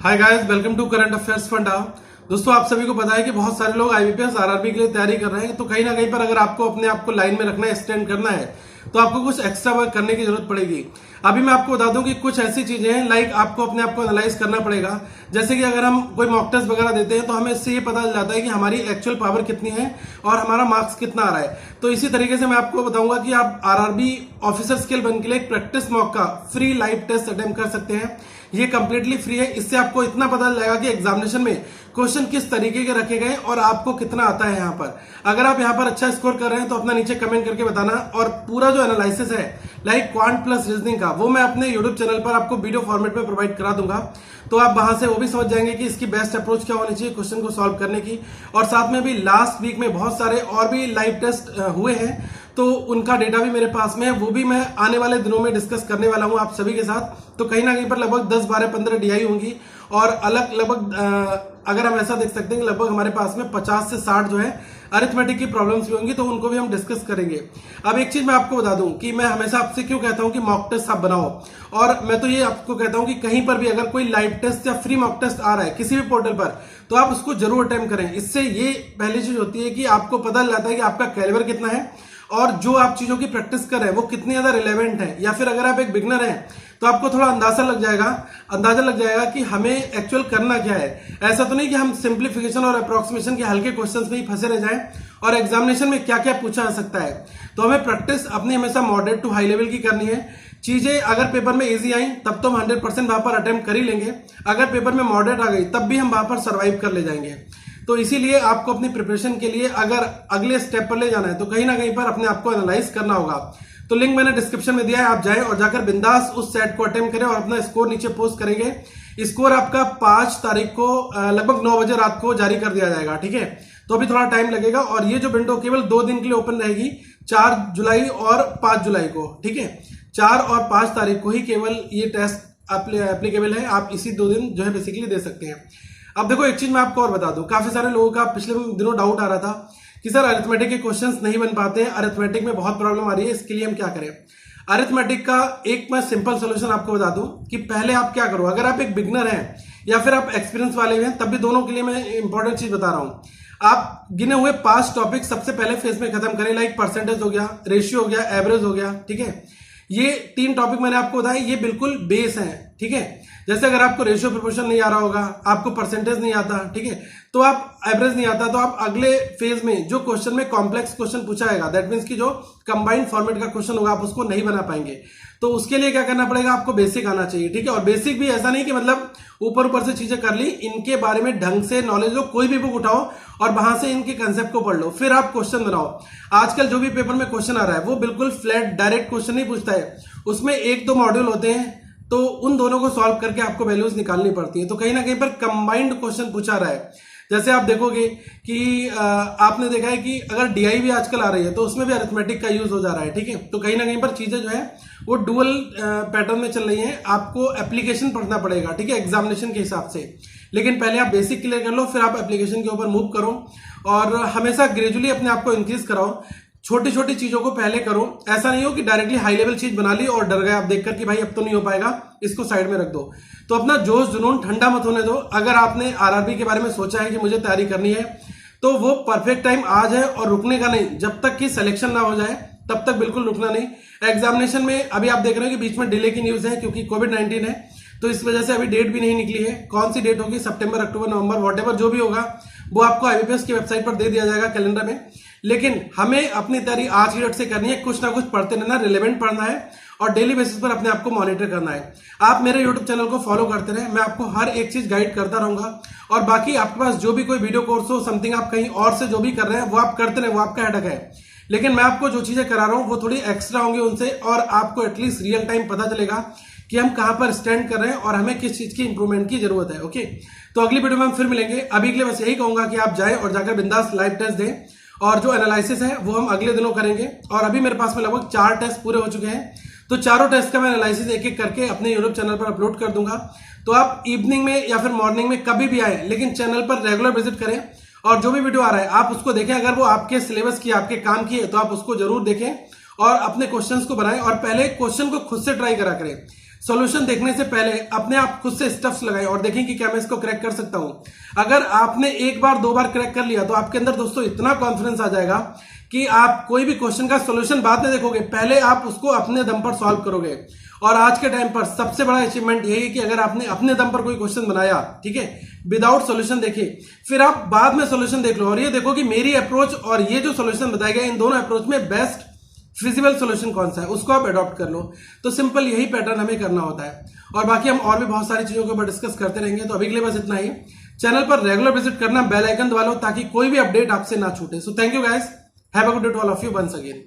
Hi guys, welcome to current affairs funda. दोस्तों, आप सभी को पता है कि बहुत सारे लोग आईबीपीएस आरआरबी के लिए तैयारी कर रहे हैं। तो कहीं ना कहीं पर अगर आपको अपने आप को लाइन में रखना है, स्टैंड करना है, तो आपको कुछ एक्स्ट्रा वर्क करने की जरूरत पड़ेगी। अभी मैं आपको बता दूं कि कुछ ऐसी चीजें हैं, लाइक आपको अपने आप को एनालाइज करना पड़ेगा। जैसे कि अगर हम कोई मॉक टेस्ट वगैरह देते हैं तो हमें इससे ये पता चल जाता है कि हमारी एक्चुअल पावर कितनी है और हमारा मार्क्स कितना आ रहा है। तो इसी तरीके से मैं आपको बताऊंगा कि आप आरआरबी ऑफिसर स्किल 1 के लिए एक प्रैक्टिस मॉक का फ्री लाइव टेस्ट अटेम्प्ट कर सकते हैं। ये कंप्लीटली फ्री है। इससे आपको इतना पता चल जाएगा कि एग्जामिनेशन में क्वेश्चन किस तरीके के रखे गए और आपको कितना आता है यहाँ पर। अगर आप यहाँ पर अच्छा स्कोर कर रहे हैं तो अपना नीचे कमेंट करके बताना। और पूरा जो एनालिसिस है लाइक क्वांट प्लस रीजनिंग का, वो मैं अपने यूट्यूब चैनल पर आपको वीडियो फॉर्मेट में प्रोवाइड करा दूंगा। तो आप वहां से वो भी समझ जाएंगे कि इसकी बेस्ट अप्रोच क्या होनी चाहिए क्वेश्चन को सॉल्व करने की। और साथ में भी लास्ट वीक में बहुत सारे और भी लाइव टेस्ट हुए हैं, तो उनका डेटा भी मेरे पास में है। वो भी मैं आने वाले दिनों में डिस्कस करने वाला हूं आप सभी के साथ। तो कहीं ना कहीं पर लगभग 10, 12, 15 डीआई होंगी और अलग लगभग अगर हम ऐसा देख सकते हैं कि लगभग हमारे पास में 50 से 60 जो है अरिथमेटिक की प्रॉब्लम्स भी होंगी, तो उनको भी हम डिस्कस करेंगे। अब एक चीज मैं आपको बता दूं कि मैं हमेशा आपसे क्यों कहता हूं कि मॉक टेस्ट आप बनाओ। और मैं तो ये आपको कहता हूं कि कहीं पर भी अगर कोई लाइव टेस्ट या फ्री मॉक टेस्ट आ रहा है किसी भी पोर्टल पर, तो आप उसको जरूर अटेम्प्ट करें। इससे ये पहली चीज होती है कि आपको पता चल जाता है कि आपका कैलिबर कितना है और जो आप चीजों की प्रैक्टिस कर रहे हैं वो कितनी ज्यादा रिलेवेंट है। या फिर अगर आप एक बिगनर हैं तो आपको थोड़ा अंदाजा लग जाएगा कि हमें एक्चुअल करना क्या है। ऐसा तो नहीं कि हम सिंप्लीफिकेशन और अप्रोक्सीमेशन के हल्के क्वेश्चंस में ही फंसे रह जाएं और एग्जामिनेशन में क्या क्या पूछा जा सकता है। तो हमें प्रैक्टिस अपनी हमेशा मॉडरेट टू हाई लेवल की करनी है। चीजें अगर पेपर में इजी आई तब तो हम 100% वहां पर अटेम्प्ट कर ही लेंगे। अगर पेपर में मॉडरेट आ गई तब भी हम वहां पर सर्वाइव कर ले जाएंगे। तो इसीलिए आपको अपनी प्रिपरेशन के लिए अगर अगले स्टेप पर ले जाना है तो कहीं ना कहीं पर अपने आप को एनालाइज करना होगा। तो लिंक मैंने डिस्क्रिप्शन में दिया है, आप जाएं और जाकर बिंदास उस सेट को अटेम्प्ट करें और अपना स्कोर नीचे पोस्ट करेंगे। स्कोर आपका 5 तारीख को लगभग 9 बजे रात को जारी कर दिया जाएगा। ठीक है, तो अभी थोड़ा टाइम लगेगा और ये जो विंडो केवल 2 दिन के लिए ओपन रहेगी, 4 जुलाई और 5 जुलाई को। ठीक है, 4 और 5 तारीख को ही केवल ये टेस्ट एप्लीकेबल है। आप इसी 2 दिन जो है बेसिकली दे सकते हैं। अब देखो, एक चीज मैं आपको और बता दूं, काफी सारे लोगों का पिछले दिनों डाउट आ रहा था कि सर अरिथमेटिक के क्वेश्चंस नहीं बन पाते हैं, अरिथमेटिक में बहुत प्रॉब्लम आ रही है, इसके लिए हम क्या करें। अरिथमेटिक का एक मैं सिंपल सोल्यूशन आपको बता दूं कि पहले आप क्या करो। अगर आप एक बिगनर हैं या फिर आप एक्सपीरियंस वाले हैं, तब भी दोनों के लिए मैं इंपॉर्टेंट चीज बता रहा हूं। आप गिने हुए 5 टॉपिक सबसे पहले फेज में खत्म करें, लाइक परसेंटेज हो गया, रेशियो हो गया, एवरेज हो गया। ठीक है, ये 3 टॉपिक मैंने आपको बताया, ये बिल्कुल बेस है। ठीक है, जैसे अगर आपको रेशियो प्रोपोर्शन नहीं आ रहा होगा, आपको परसेंटेज नहीं आता, ठीक है, तो आप एवरेज नहीं आता, तो आप अगले फेज में जो क्वेश्चन में कॉम्प्लेक्स क्वेश्चन पूछा जाएगा, दैट मीन्स कि जो कंबाइंड फॉर्मेट का क्वेश्चन होगा, आप उसको नहीं बना पाएंगे। तो उसके लिए क्या करना पड़ेगा, आपको बेसिक आना चाहिए। ठीक है, और बेसिक भी ऐसा नहीं कि मतलब ऊपर से चीजें कर ली, इनके बारे में ढंग से नॉलेज लो। कोई भी बुक उठाओ और वहां से इनके कंसेप्ट को पढ़ लो, फिर आप क्वेश्चन बनाओ। आजकल जो भी पेपर में क्वेश्चन आ रहा है वो बिल्कुल फ्लैट डायरेक्ट क्वेश्चन नहीं पूछता है, उसमें 1-2 मॉड्यूल होते हैं, तो उन दोनों को सॉल्व करके आपको वैल्यूज निकालनी पड़ती है। तो कहीं ना कहीं पर कंबाइंड क्वेश्चन पूछा रहा है। जैसे आप देखोगे कि आपने देखा है कि अगर डीआई भी आजकल आ रही है तो उसमें भी अरिथमेटिक का यूज हो जा रहा है। ठीक है, तो कहीं ना कहीं पर चीजें जो है वो डुअल पैटर्न में चल रही हैं। आपको एप्लीकेशन पढ़ना पड़ेगा, ठीक है, एग्जामिनेशन के हिसाब से। लेकिन पहले आप बेसिक क्लियर कर लो, फिर आप एप्लीकेशन के ऊपर मूव करो और हमेशा ग्रेजुअली अपने आप को इंक्रीज कराओ। छोटी छोटी चीजों को पहले करो। ऐसा नहीं हो कि डायरेक्टली हाई लेवल चीज बना ली और डर गए आप देखकर कि भाई अब तो नहीं हो पाएगा, इसको साइड में रख दो। तो अपना जोश जुनून ठंडा मत होने दो। अगर आपने आरआरबी के बारे में सोचा है कि मुझे तैयारी करनी है, तो वो परफेक्ट टाइम आज है और रुकने का नहीं। जब तक कि सिलेक्शन ना हो जाए तब तक बिल्कुल रुकना नहीं। एग्जामिनेशन में अभी आप देख रहे हो कि बीच में डिले की न्यूज है क्योंकि कोविड-19 है, तो इस वजह से अभी डेट भी नहीं निकली है। कौन सी डेट होगी, सितंबर, अक्टूबर, नवंबर, वॉटेवर जो भी होगा वो आपको आईबीपीएस की वेबसाइट पर दे दिया जाएगा कैलेंडर में। लेकिन हमें अपनी तैयारी आज की डेट से करनी है, कुछ ना कुछ पढ़ते रहना, रिलेवेंट पढ़ना है और डेली बेसिस पर अपने आप को मॉनिटर करना है। आप मेरे यूट्यूब चैनल को फॉलो करते रहे, मैं आपको हर एक चीज गाइड करता रहूंगा। और बाकी आपके पास जो भी कोई वीडियो कोर्स हो, समथिंग आप कहीं और से जो भी कर रहे हैं वो आप करते रहे, वो आपका हेडक है। लेकिन मैं आपको जो चीजें करा रहा हूं वो थोड़ी एक्स्ट्रा होंगी उनसे, और आपको एटलीस्ट रियल टाइम पता चलेगा कि हम कहां पर स्टैंड कर रहे हैं और हमें किस चीज की इंप्रूवमेंट की जरूरत है। ओके, तो अगली वीडियो में हम फिर मिलेंगे। अभी के लिए बस यही कहूंगा कि आप जाएं और जाकर बिंदास लाइव टेस्ट दें और जो एनालिसिस है वो हम अगले दिनों करेंगे। और अभी मेरे पास में लगभग 4 टेस्ट पूरे हो चुके हैं, तो चारों टेस्ट का मैं एनालिसिस एक एक करके अपने यूट्यूब चैनल पर अपलोड कर दूंगा। तो आप इवनिंग में या फिर मॉर्निंग में कभी भी आए, लेकिन चैनल पर रेगुलर विजिट करें और जो भी वीडियो आ रहा है आप उसको देखें। अगर वो आपके सिलेबस की, आपके काम की है तो आप उसको जरूर देखें और अपने क्वेश्चंस को बनाएं और पहले क्वेश्चन को खुद से ट्राई करा करें। सॉल्यूशन देखने से पहले अपने आप खुद से स्टेप्स लगाएं और देखें कि क्या मैं इसको क्रैक कर सकता हूं। अगर आपने एक बार दो बार क्रैक कर लिया तो आपके अंदर दोस्तों इतना कॉन्फिडेंस आ जाएगा कि आप कोई भी क्वेश्चन का सॉल्यूशन बाद में देखोगे, पहले आप उसको अपने दम पर सॉल्व करोगे। और आज के टाइम पर सबसे बड़ा अचीवमेंट यही है कि अगर आपने अपने दम पर कोई क्वेश्चन बनाया, ठीक है, विदाउट सॉल्यूशन देखे, फिर आप बाद में सॉल्यूशन देख लो और ये देखो कि मेरी अप्रोच और ये जो सॉल्यूशन बताया गया, इन दोनों अप्रोच में बेस्ट फिजिबल सॉल्यूशन कौन सा है, उसको आप अडॉप्ट कर लो। तो सिंपल यही पैटर्न हमें करना होता है। और बाकी हम और भी बहुत सारी चीजों के ऊपर डिस्कस करते रहेंगे। तो अभी के लिए बस इतना ही। चैनल पर रेगुलर विजिट करना, बेल आइकन दबा लो ताकि कोई भी अपडेट आपसे ना छूटे। So thank you guys, have a good day to all of you once again.